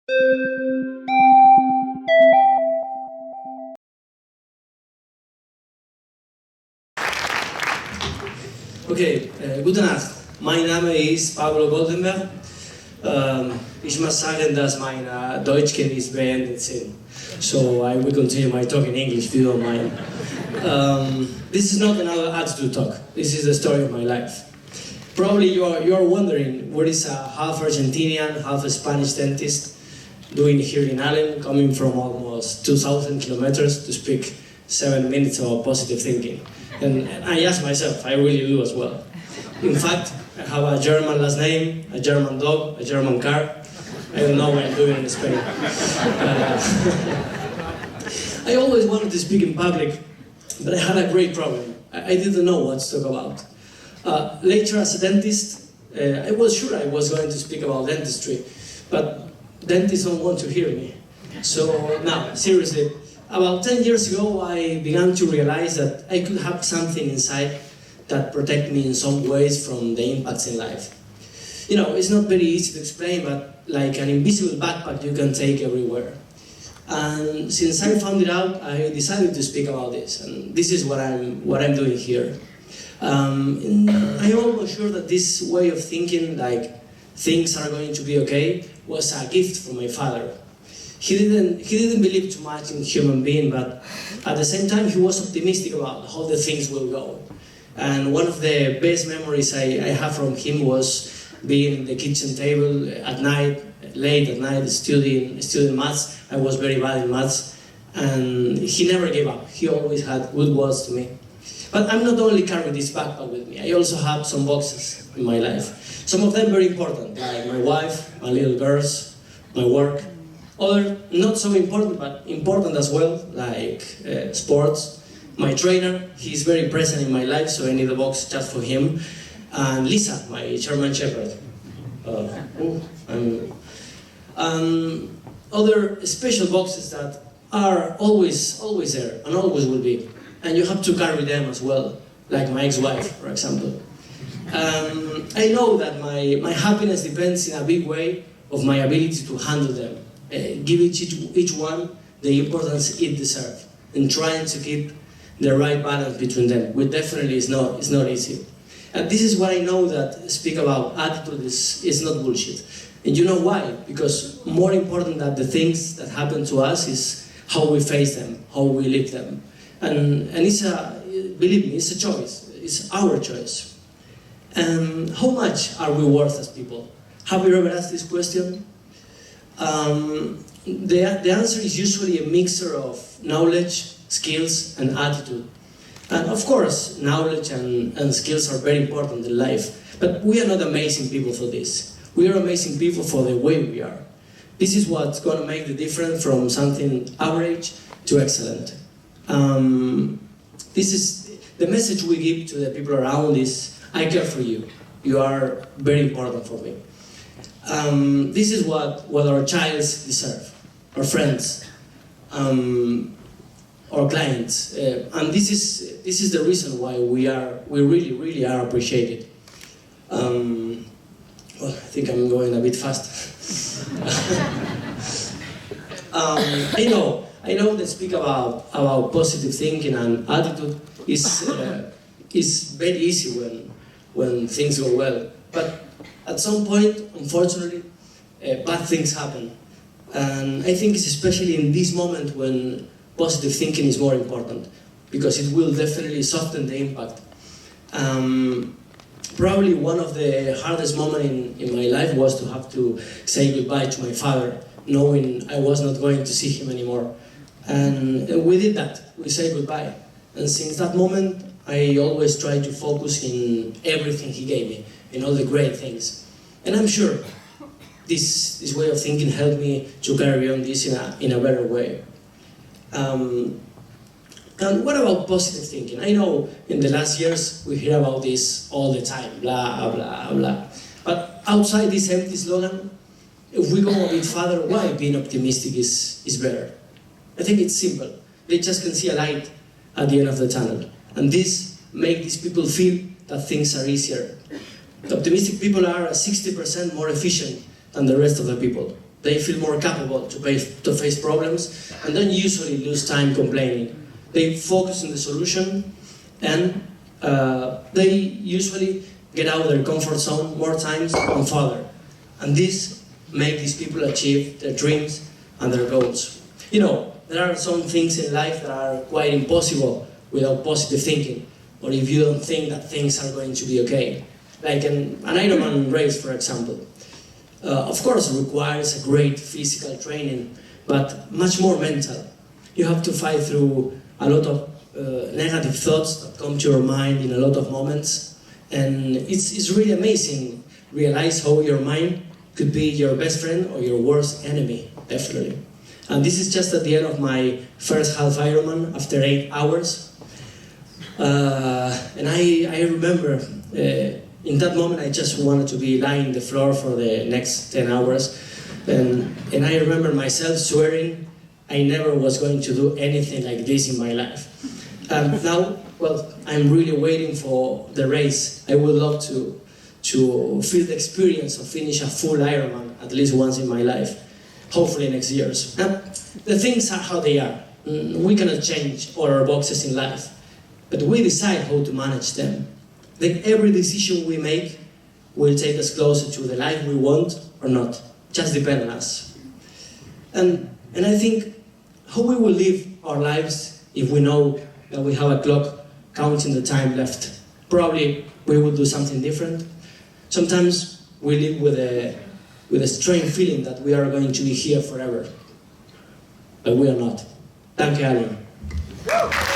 Okay, gute Nacht. Mein Name ist Pablo Goldenberg. Ich muss sagen, dass meine Deutschkenntnisse beendet sind. So I will continue my talk in English if you don't mind. This is not another attitude talk. This is the story of my life. Probably you are wondering what is a half Argentinian, half Spanish dentist doing here in Aalen, coming from almost 2,000 kilometers to speak 7 minutes about positive thinking. And I ask myself, I really do as well. In fact, I have a German last name, a German dog, a German car. I don't know what I'm doing in Spain. I always wanted to speak in public, but I had a great problem. I didn't know what to talk about. Later, as a dentist, I was sure I was going to speak about dentistry, but dentists don't want to hear me. So now, seriously, about 10 years ago, I began to realize that I could have something inside that protect me in some ways from the impacts in life. You know, it's not very easy to explain, but like an invisible backpack you can take everywhere. And since I found it out, I decided to speak about this, and this is what I'm doing here. I'm almost sure that this way of thinking, like things are going to be okay, was a gift from my father. He didn't believe too much in human being, but at the same time he was optimistic about how the things will go. And one of the best memories I have from him was being in the kitchen table at night, late at night, studying maths. I was very bad in maths, and he never gave up. He always had good words to me. But I'm not only carrying this backpack with me, I also have some boxes in my life. Some of them very important, like my wife, my little girls, my work. Other not so important, but important as well, like sports. My trainer, he's very present in my life, so I need a box just for him. And Lisa, my German Shepherd. Other special boxes that are always there and always will be. And you have to carry them as well, like my ex-wife, for example. I know that my happiness depends in a big way of my ability to handle them. Give each one the importance it deserves, and trying to keep the right balance between them, which definitely is not easy. And this is what I know that speak about attitude is not bullshit. And you know why? Because more important than the things that happen to us is how we face them, how we live them. And it's believe me, it's a choice. It's our choice. And how much are we worth as people? Have you ever asked this question? The answer is usually a mixture of knowledge, skills, and attitude. And of course, knowledge and skills are very important in life. But we are not amazing people for this. We are amazing people for the way we are. This is what's going to make the difference from something average to excellent. This is the message we give to the people around is, I care for you. You are very important for me. This is what our childs deserve, our friends, our clients, and this is the reason why we really are appreciated. Well, I think I'm going a bit fast. I know that speak about positive thinking and attitude is very easy when things go well, but at some point, unfortunately, bad things happen. And I think it's especially in this moment when positive thinking is more important, because it will definitely soften the impact. Probably one of the hardest moments in my life was to have to say goodbye to my father, knowing I was not going to see him anymore. And we did that, we said goodbye. And since that moment, I always try to focus in everything he gave me, in all the great things. And I'm sure this way of thinking helped me to carry on this in a better way. And what about positive thinking? I know in the last years we hear about this all the time, blah, blah, blah. But outside this empty slogan, if we go a bit further, why being optimistic is better? I think it's simple. They just can see a light at the end of the tunnel. And this makes these people feel that things are easier. Optimistic people are 60% more efficient than the rest of the people. They feel more capable to face problems and don't usually lose time complaining. They focus on the solution and they usually get out of their comfort zone more times than farther. And this makes these people achieve their dreams and their goals. You know, there are some things in life that are quite impossible without positive thinking, or if you don't think that things are going to be okay. Like an Ironman race, for example. Of course, it requires a great physical training, but much more mental. You have to fight through a lot of negative thoughts that come to your mind in a lot of moments, and it's really amazing. Realize how your mind could be your best friend or your worst enemy, definitely. And this is just at the end of my first half Ironman after 8 hours. And I remember in that moment I just wanted to be lying on the floor for the next 10 hours. And I remember myself swearing I never was going to do anything like this in my life. And now, well, I'm really waiting for the race. I would love to feel the experience of finish a full Ironman at least once in my life. Hopefully next year's. The things are how they are. We cannot change all our boxes in life, but we decide how to manage them. Then every decision we make will take us closer to the life we want or not. Just depend on us. And I think how we will live our lives if we know that we have a clock counting the time left. Probably we will do something different. Sometimes we live with a strange feeling that we are going to be here forever. But we are not. Thank you, Aalen.